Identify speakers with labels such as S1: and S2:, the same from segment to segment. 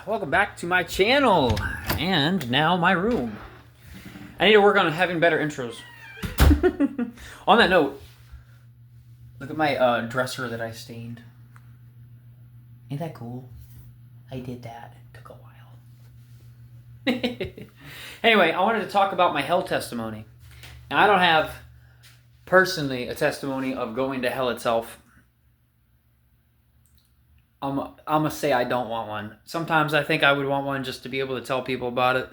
S1: Welcome back to my channel, and now my room. I need to work on having better intros. On that note, look at my dresser that I stained. Ain't that cool? I did that. It took a while. Anyway, I wanted to talk about my hell testimony. Now, I don't have, personally, a testimony of going to hell itself. I'm gonna say I don't want one. Sometimes I think I would want one just to be able to tell people about it.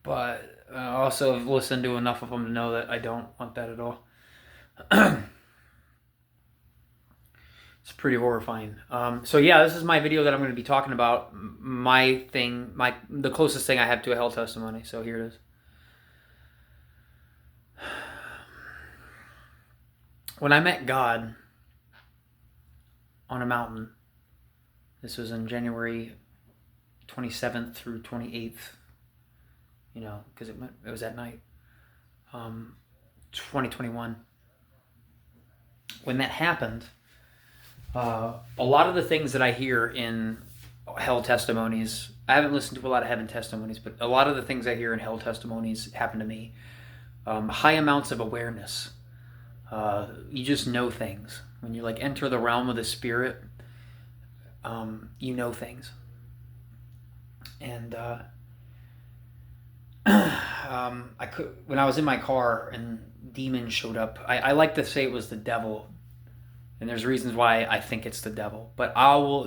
S1: But I also have listened to enough of them to know that I don't want that at all. It's pretty horrifying. So yeah, this is my video that I'm going to be talking about. My thing, the closest thing I have to a hell testimony. So here it is. When I met God on a mountain, this was in January 27th through 28th, you know, because it was at night, 2021. When that happened, a lot of the things that I hear in hell testimonies, I haven't listened to a lot of heaven testimonies, but a lot of the things I hear in hell testimonies happen to me. High amounts of awareness. You just know things. When you like enter the realm of the spirit, you know things. And when I was in my car and demons showed up, I like to say it was the devil, and there's reasons why I think it's the devil, but I'll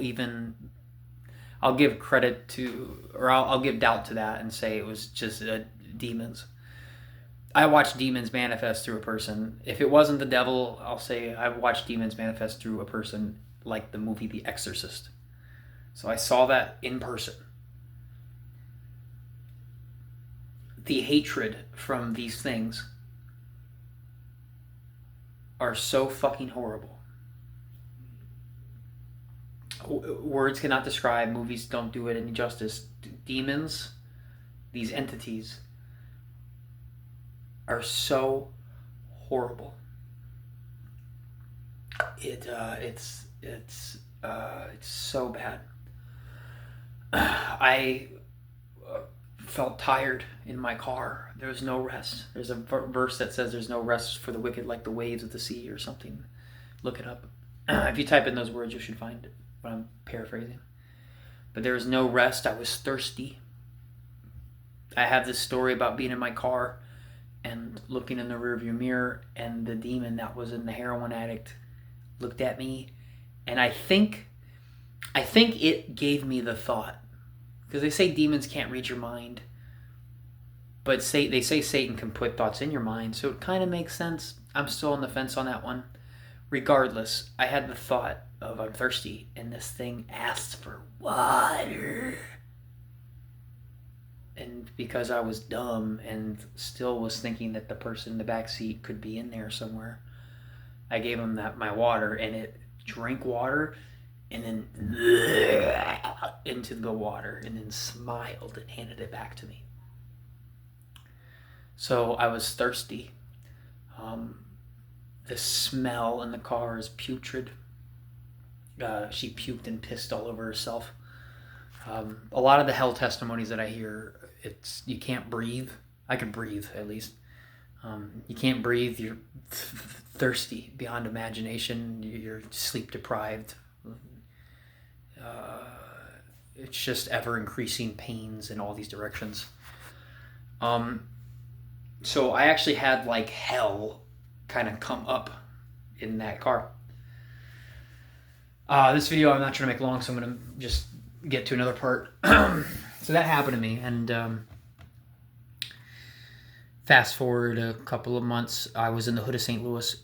S1: give credit to, or I'll give doubt to that and say it was just demons. I watched demons manifest through a person. If it wasn't the devil, I'll say I've watched demons manifest through a person, like the movie The Exorcist. So I saw that in person. The hatred from these things are so fucking horrible. Words cannot describe, movies don't do it any justice. Demons, these entities, are so horrible. It's so bad. I felt tired in my car. There was no rest. There's a verse that says there's no rest for the wicked like the waves of the sea or something. Look it up. If you type in those words, you should find it. But I'm paraphrasing. But there was no rest. I was thirsty. I have this story about being in my car and looking in the rearview mirror, and the demon that was in the heroin addict looked at me, and I think it gave me the thought, because they say demons can't read your mind, but they say Satan can put thoughts in your mind, so it kind of makes sense. I'm still on the fence on that one. Regardless, I had the thought of I'm thirsty, and this thing asked for water. And because I was dumb and still was thinking that the person in the back seat could be in there somewhere, I gave him my water, and it drank water and then into the water and then smiled and handed it back to me. So I was thirsty. The smell in the car is putrid. She puked and pissed all over herself. A lot of the hell testimonies that I hear, you can't breathe. I can breathe, at least. You can't breathe. You're thirsty beyond imagination. You're sleep deprived. It's just ever increasing pains in all these directions. So I actually had like hell kind of come up in that car. This video I'm not trying to make long, so I'm going to just get to another part. So that happened to me, and fast forward a couple of months, I was in the hood of St. Louis.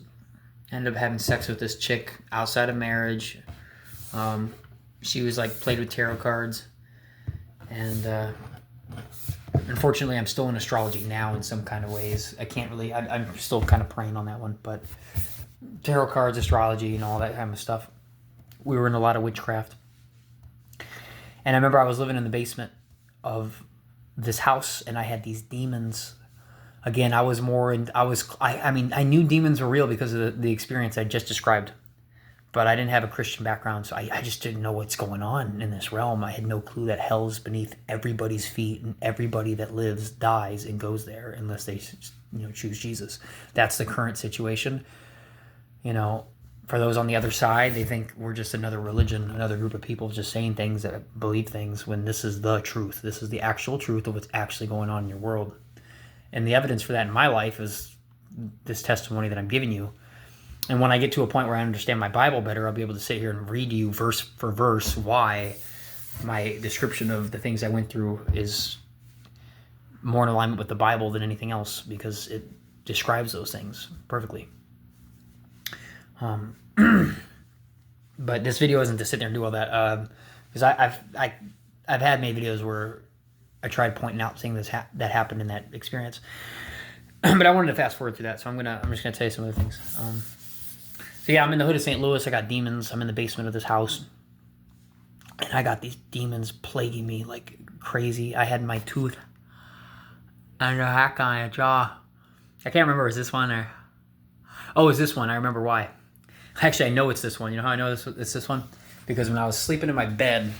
S1: Ended up having sex with this chick outside of marriage. She was like played with tarot cards, and unfortunately I'm still in astrology now in some kind of ways. I can't really, I'm still kind of praying on that one, but tarot cards, astrology, and all that kind of stuff. We were in a lot of witchcraft. And I remember I was living in the basement of this house, and I had these demons. Again, I mean, I knew demons were real because of the experience I just described.
S2: but I didn't have a Christian background, so I just didn't know what's going on in this realm. I had no clue that hell is beneath everybody's feet, and everybody that lives dies and goes there unless they choose Jesus. That's the current situation. For those on the other side, they think we're just another religion, another group of people just saying things that believe things, when this is the truth. This is the actual truth of what's actually going on in your world. And the evidence for that in my life is this testimony that I'm giving you. And when I get to a point where I understand my Bible better, I'll be able to sit here and read you verse for verse why my description of the things I went through is more in alignment with the Bible than anything else, because it describes those things perfectly. But this video isn't to sit there and do all that, because I've had made videos where I tried pointing out things that happened in that experience, but I wanted to fast forward through that, so I'm just gonna tell you some of the things. So yeah, I'm in the hood of St. Louis. I got demons. I'm in the basement of this house, and I got these demons plaguing me like crazy. I had my tooth and a hack on a jaw. I can't remember, is this one or... Oh, it's this one. I remember why. Actually, I know it's this one. You know how I know it's this one? Because when I was sleeping in my bed,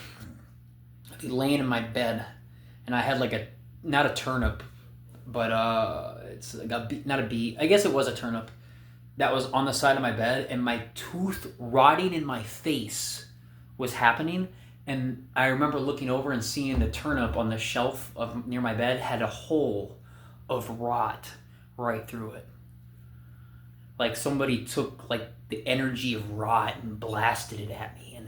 S2: laying in my bed, and I had like not a turnip, but it's like not a beet. I guess it was a turnip that was on the side of my bed, and my tooth rotting in my face was happening. And I remember looking over and seeing the turnip on the shelf near my bed had a hole of rot right through it. Like somebody took like the energy of rot and blasted it at me,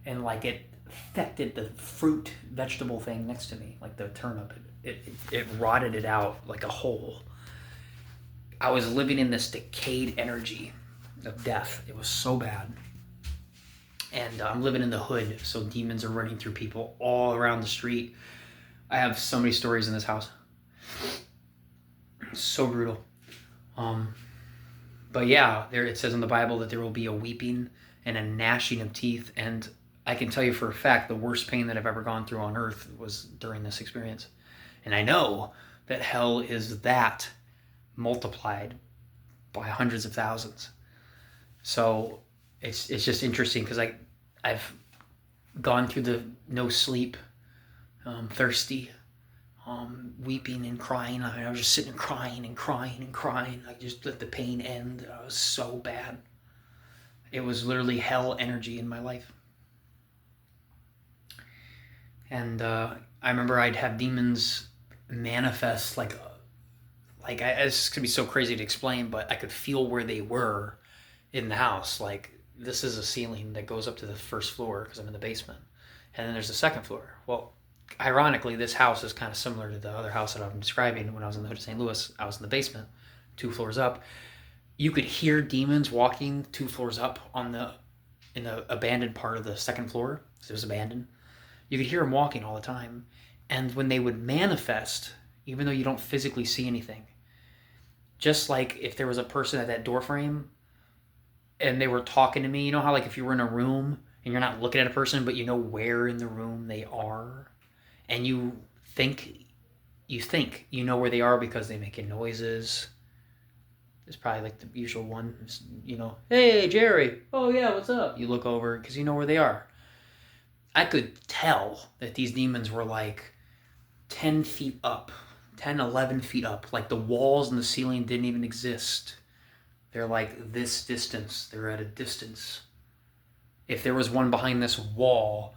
S2: and like it affected the fruit vegetable thing next to me, like the turnip. It rotted it out like a hole. I was living in this decayed energy of death. It was so bad. And I'm living in the hood, so demons are running through people all around the street. I have so many stories in this house. So brutal. But yeah, it says in the Bible that there will be a weeping and a gnashing of teeth. And I can tell you for a fact, the worst pain that I've ever gone through on earth was during this experience. And I know that hell is that multiplied by hundreds of thousands. So it's just interesting, because I've gone through the no sleep, thirsty, weeping and crying. I was just sitting and crying and crying and crying. I just let the pain end. It was so bad. It was literally hell energy in my life. And I remember I'd have demons manifest it's gonna be so crazy to explain, but I could feel where they were in the house. Like, this is a ceiling that goes up to the first floor because I'm in the basement, and then there's the second floor. Well, ironically, this house is kind of similar to the other house that I'm describing. When I was in the hood of St. Louis, I was in the basement, 2 floors up. You could hear demons walking 2 floors up in the abandoned part of the second floor. So it was abandoned. You could hear them walking all the time, and when they would manifest, even though you don't physically see anything, just like if there was a person at that door frame and they were talking to me, you know how like if you were in a room and you're not looking at a person, but you know where in the room they are, and you think you know where they are because they're making noises. It's probably like the usual one, hey, Jerry. Oh yeah, what's up? You look over because you know where they are. I could tell that these demons were like 10 feet up, 10, 11 feet up. Like the walls and the ceiling didn't even exist. They're like this distance. They're at a distance. If there was one behind this wall,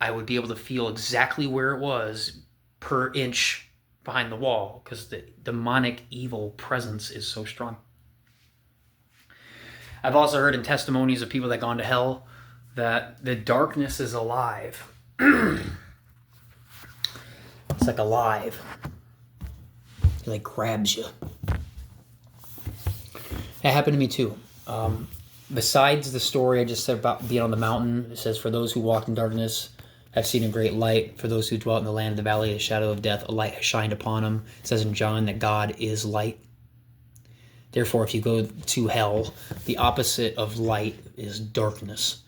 S2: I would be able to feel exactly where it was per inch behind the wall, because the demonic evil presence is so strong. I've also heard in testimonies of people that gone to hell that the darkness is alive. It's like alive. It like grabs you. That happened to me too. Besides the story I just said about being on the mountain, it says, for those who walk in darkness have seen a great light. For those who dwelt in the land of the valley of the shadow of death, a light has shined upon them. It says in John that God is light. Therefore, if you go to hell, the opposite of light is darkness.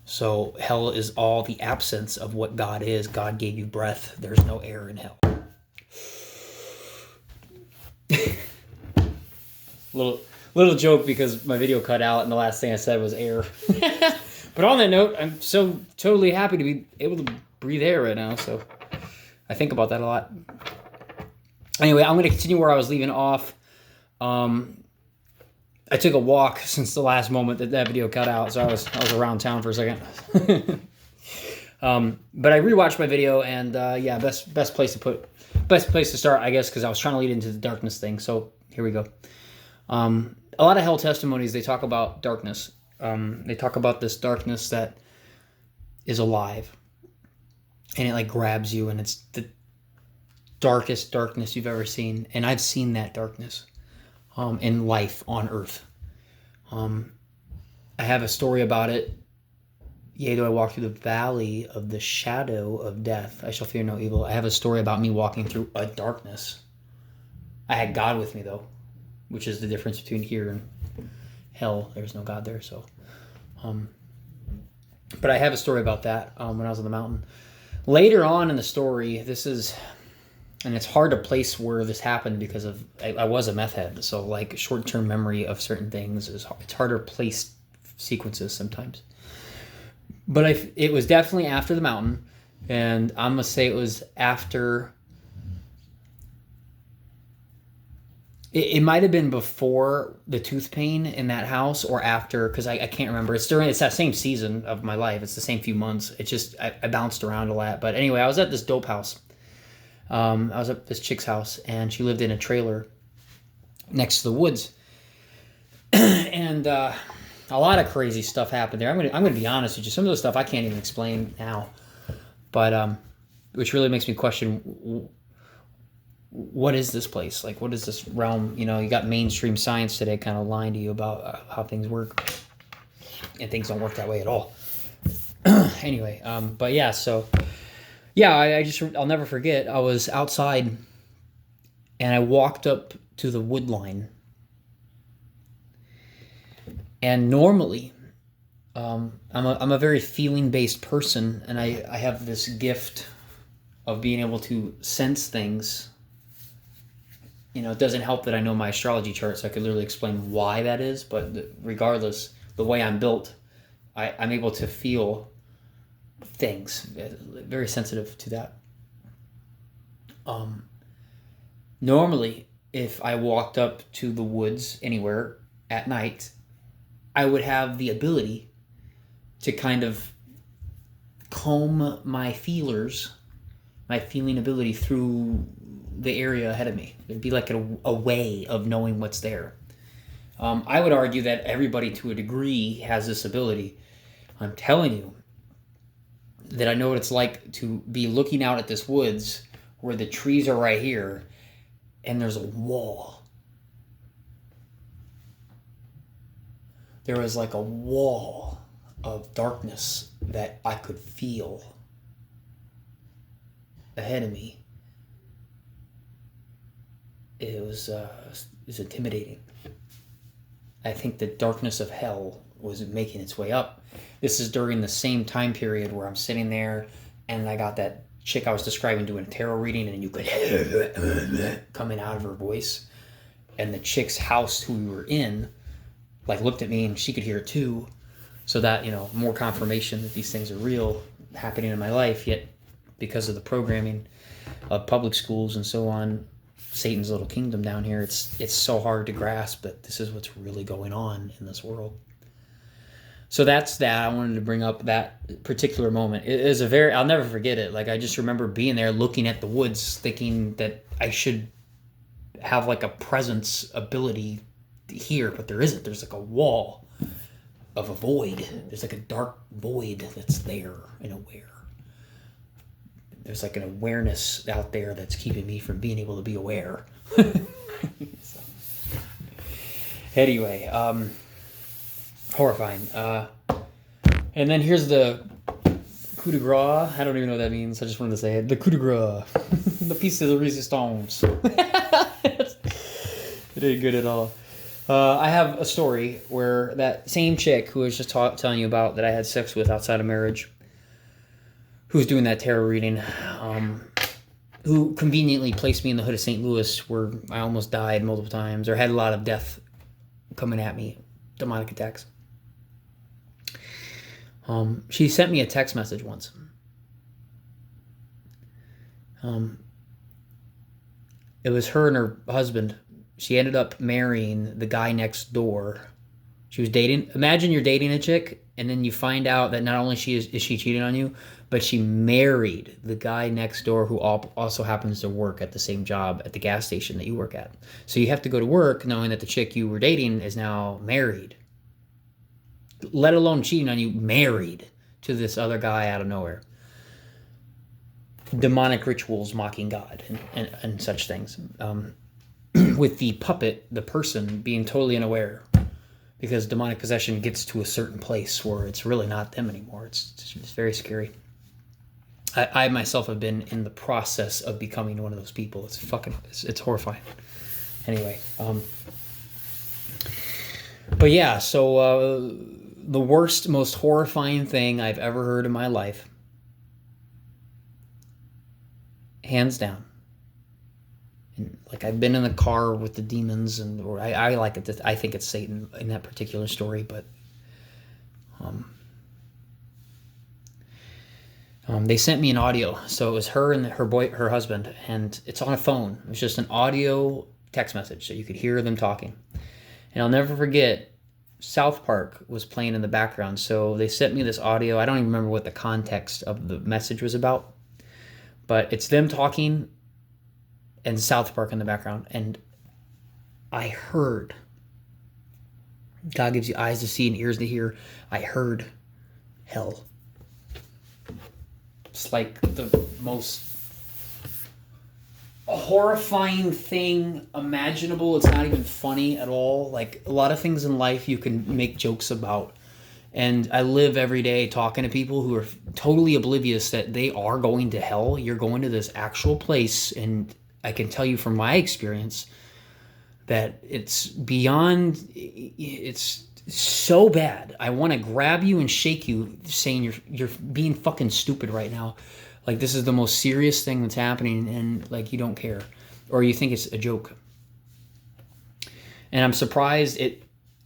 S2: So hell is all the absence of what God is. God gave you breath. There's no air in hell. little little joke because my video cut out and the last thing I said was air. But on that note, I'm so totally happy to be able to breathe air right now. So I think about that a lot. Anyway, I'm going to continue where I was leaving off. I took a walk since the last moment that video cut out, so I was around town for a second. But I rewatched my video, and yeah, best place to start, I guess, because I was trying to lead into the darkness thing. So here we go. A lot of hell testimonies, they talk about darkness. They talk about this darkness that is alive, and it like grabs you, and it's the darkest darkness you've ever seen. And I've seen that darkness in life on earth. I have a story about it. Yea, though I walk through the valley of the shadow of death, I shall fear no evil. I have a story about me walking through a darkness. I had God with me, though, which is the difference between here and hell. There's no God there, so. But I have a story about that when I was on the mountain. Later on in the story, and it's hard to place where this happened because I was a meth head, so like short-term memory of certain things it's harder to place sequences sometimes. But it was definitely after the mountain, and I'm gonna say it was after. It might have been before the tooth pain in that house, or after, because I can't remember. It's that same season of my life. It's the same few months. It just I bounced around a lot. But anyway, I was at this dope house. I was at this chick's house, and she lived in a trailer next to the woods, and a lot of crazy stuff happened there. I'm gonna be honest with you. Some of the stuff I can't even explain now, but which really makes me question, what is this place? Like, what is this realm? You know, you got mainstream science today kind of lying to you about how things work, and things don't work that way at all. Anyway, but yeah, so. Yeah, I'll never forget, I was outside, and I walked up to the wood line. And normally, I'm a very feeling-based person, and I have this gift of being able to sense things. You know, it doesn't help that I know my astrology chart, so I could literally explain why that is, but regardless, the way I'm built, I'm able to feel things, very sensitive to that. Normally, if I walked up to the woods anywhere at night, I would have the ability to kind of comb my feeling ability through the area ahead of me. It'd be like a way of knowing what's there. I would argue that everybody to a degree has this ability. I'm telling you that I know what it's like to be looking out at this woods where the trees are right here and there's a wall. There was like a wall of darkness that I could feel ahead of me. It was intimidating. I think the darkness of hell was making its way up. This is during the same time period where I'm sitting there and I got that chick I was describing doing a tarot reading, and you could coming out of her voice. And the chick's house who we were in like looked at me and she could hear it too. So that, you know, more confirmation that these things are real happening in my life. Yet because of the programming of public schools and so on, Satan's little kingdom down here, it's so hard to grasp that this is what's really going on in this world. So that's that. I wanted to bring up that particular moment. It is I'll never forget it. Like, I just remember being there looking at the woods thinking that I should have like a presence ability here, but there isn't. There's like a wall of a void. There's like a dark void that's there and aware. There's like an awareness out there that's keeping me from being able to be aware. So. Anyway, horrifying. And then here's the coup de grace. I don't even know what that means. I just wanted to say it. The coup de grace. The piece de resistance. It ain't good at all. I have a story where that same chick who I was just telling you about that I had sex with outside of marriage, who was doing that tarot reading, who conveniently placed me in the hood of St. Louis, where I almost died multiple times or had a lot of death coming at me, demonic attacks. She sent me a text message once. It was her and her husband. She ended up marrying the guy next door. She was dating. Imagine you're dating a chick, and then you find out that not only is she cheating on you, but she married the guy next door who also happens to work at the same job at the gas station that you work at. So you have to go to work knowing that the chick you were dating is now married. Let alone cheating on you, married to this other guy out of nowhere. Demonic rituals mocking God and such things. With the puppet, the person, being totally unaware. Because demonic possession gets to a certain place where it's really not them anymore. It's very scary. I myself have been in the process of becoming one of those people. It's horrifying. Anyway, but yeah, so the worst, most horrifying thing I've ever heard in my life, hands down. And like, I've been in the car with the demons, or I like it. I think it's Satan in that particular story, but they sent me an audio. So it was her and her husband, and it's on a phone. It was just an audio text message, so you could hear them talking. And I'll never forget, South Park was playing in the background. So they sent me this audio. I don't even remember what the context of the message was about, but it's them talking and South Park in the background. And I heard, God gives you eyes to see and ears to hear. I heard hell. It's like the most horrifying thing imaginable. It's not even funny at all. Like, a lot of things in life you can make jokes about. And I live every day talking to people who are totally oblivious that they are going to hell. You're going to this actual place, and I can tell you from my experience that it's beyond, it's so bad. I want to grab you and shake you, saying you're being fucking stupid right now. Like, this is the most serious thing that's happening, and like, you don't care, or you think it's a joke. And I'm surprised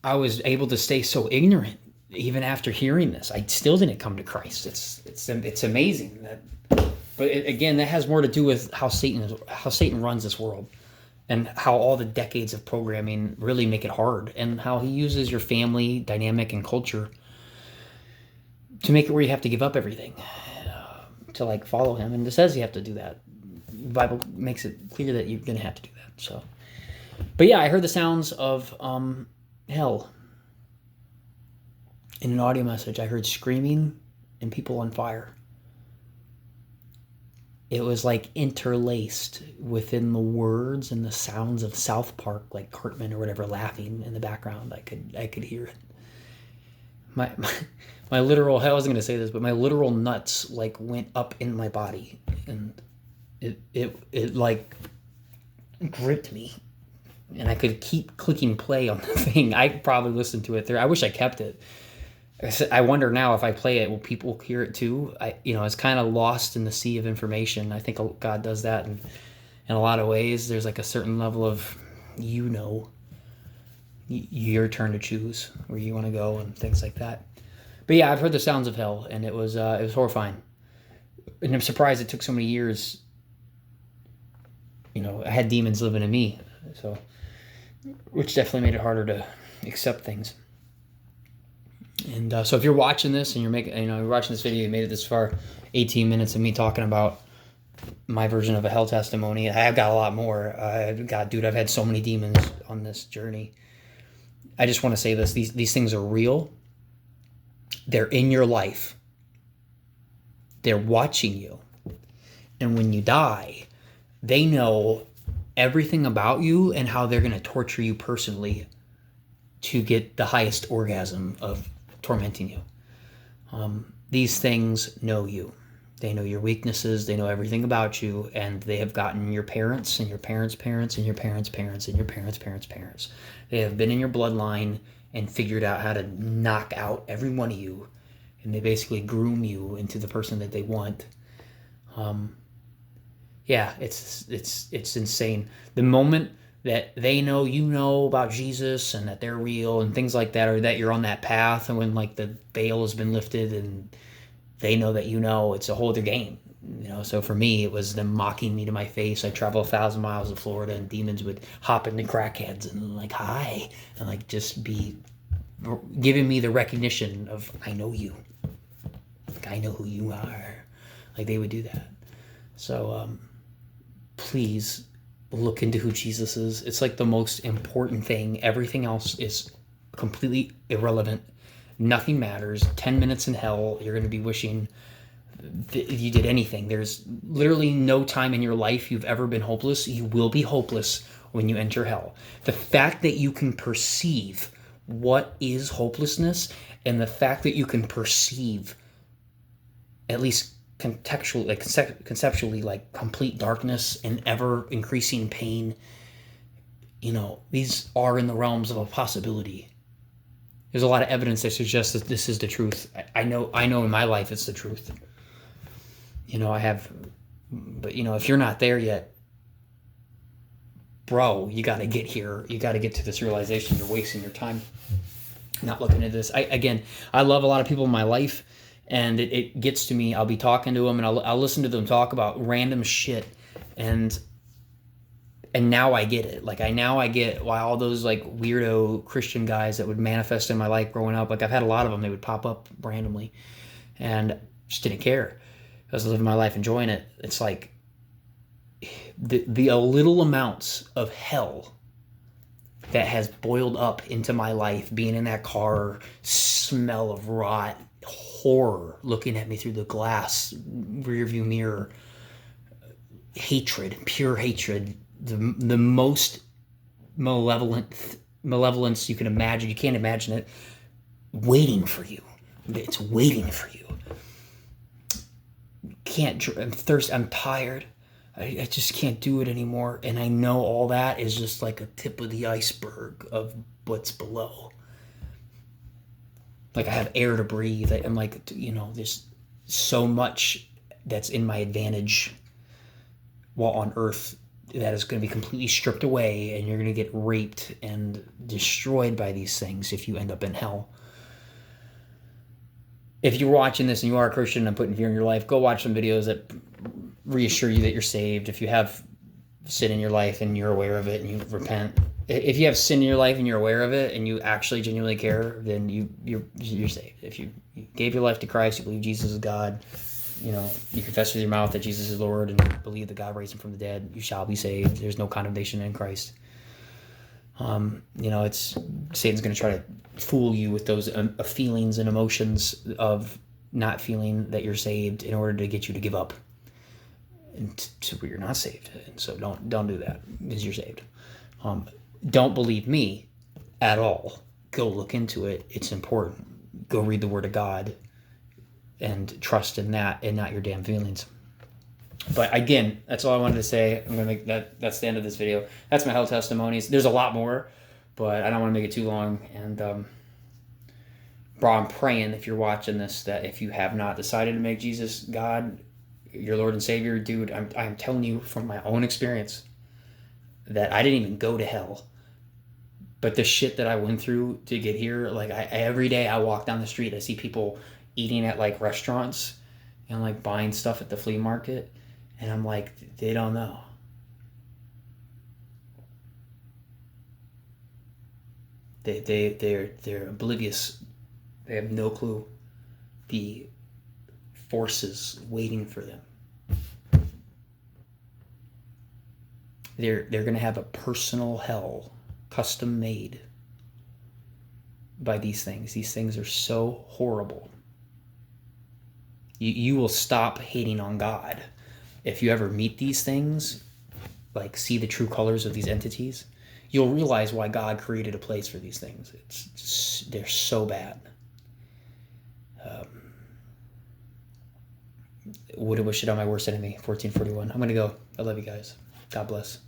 S2: I was able to stay so ignorant even after hearing this. I still didn't come to Christ. It's amazing that. But again, that has more to do with how Satan runs this world, and how all the decades of programming really make it hard, and how he uses your family dynamic and culture to make it where you have to give up everything to like follow him. And it says you have to do that. The Bible makes it clear that you're going to have to do that. So, but yeah, I heard the sounds of hell in an audio message. I heard screaming and people on fire. It was like interlaced within the words and the sounds of South Park, like Cartman or whatever laughing in the background. I could hear it. My literal, I wasn't gonna say this, but my literal nuts like went up in my body, and it like gripped me, and I could keep clicking play on the thing. I probably listened to it there. I wish I kept it. I wonder now, if I play it, will people hear it too? It's kind of lost in the sea of information. I think God does that in a lot of ways. There's like a certain level of, your turn to choose where you want to go and things like that. But yeah, I've heard the sounds of hell, and it was horrifying. And I'm surprised it took so many years. I had demons living in me, so, which definitely made it harder to accept things. And so if you're watching this and you're watching this video, you made it this far, 18 minutes of me talking about my version of a hell testimony. I've got a lot more. I've had so many demons on this journey. I just want to say this. These things are real. They're in your life. They're watching you. And when you die, they know everything about you and how they're going to torture you personally to get the highest orgasm of tormenting you. These things know you. They know your weaknesses. They know everything about you, and they have gotten your parents and your parents' parents and your parents' parents and your parents' parents' parents. They have been in your bloodline and figured out how to knock out every one of you, and they basically groom you into the person that they want. Yeah, it's insane. The moment that they know you know about Jesus and that they're real and things like that, or that you're on that path, and when like the veil has been lifted and they know that you know, it's a whole other game. So for me, it was them mocking me to my face. I travel 1,000 miles to Florida, and demons would hop into crackheads and like hi, and like just be giving me the recognition of I know you, like I know who you are. Like they would do that. So please look into who Jesus is. It's like the most important thing. Everything else is completely irrelevant. Nothing matters. 10 minutes in hell, you're going to be wishing you did anything. There's literally no time in your life you've ever been hopeless. You will be hopeless when you enter hell. The fact that you can perceive what is hopelessness, and the fact that you can perceive, at least contextually, like conceptually, like complete darkness and ever increasing pain, these are in the realms of a possibility. There's a lot of evidence that suggests that this is the truth. I know in my life it's the truth. I have, but if you're not there yet, bro, you got to get here. You got to get to this realization. You're wasting your time not looking at this. I love a lot of people in my life, and it gets to me. I'll be talking to them, and I'll listen to them talk about random shit, and now I get it. Like I get why all those like weirdo Christian guys that would manifest in my life growing up. Like I've had a lot of them. They would pop up randomly, and just didn't care. I was living my life enjoying it. It's like the little amounts of hell that has boiled up into my life, being in that car, smell of rot, horror looking at me through the glass rearview mirror, hatred, pure hatred, the most malevolence you can imagine. You can't imagine it. Waiting for you. It's waiting for you. I'm thirsty. I'm tired. I just can't do it anymore. And I know all that is just like a tip of the iceberg of what's below. Like I have air to breathe. I'm like, there's so much that's in my advantage while on earth that is going to be completely stripped away, and you're going to get raped and destroyed by these things if you end up in hell. If you're watching this and you are a Christian and putting fear in your life, go watch some videos that reassure you that you're saved. If you have sin in your life and you're aware of it and you repent, if you have sin in your life and you're aware of it and you actually genuinely care, then you're saved. If you gave your life to Christ, you believe Jesus is God, you confess with your mouth that Jesus is Lord and believe that God raised him from the dead, you shall be saved. There's no condemnation in Christ. It's Satan's going to try to fool you with those feelings and emotions of not feeling that you're saved in order to get you to give up and to where you're not saved. And so don't do that because you're saved. Don't believe me at all. Go look into it. It's important. Go read the Word of God and trust in that and not your damn feelings. But again, that's all I wanted to say. I'm going to make that's the end of this video. That's my hell testimonies. There's a lot more, but I don't want to make it too long. And, bro, I'm praying if you're watching this, that if you have not decided to make Jesus God, your Lord and Savior, dude, I'm telling you from my own experience that I didn't even go to hell. But the shit that I went through to get here, like every day I walk down the street, I see people eating at like restaurants and like buying stuff at the flea market. And I'm like, they don't know. They're oblivious. They have no clue the forces waiting for them. They're going to have a personal hell, custom made by these things. These things are so horrible. You will stop hating on God if you ever meet these things, like see the true colors of these entities. You'll realize why God created a place for these things. They're so bad. Would have wished it on my worst enemy. 1441. I'm gonna go. I love you guys. God bless.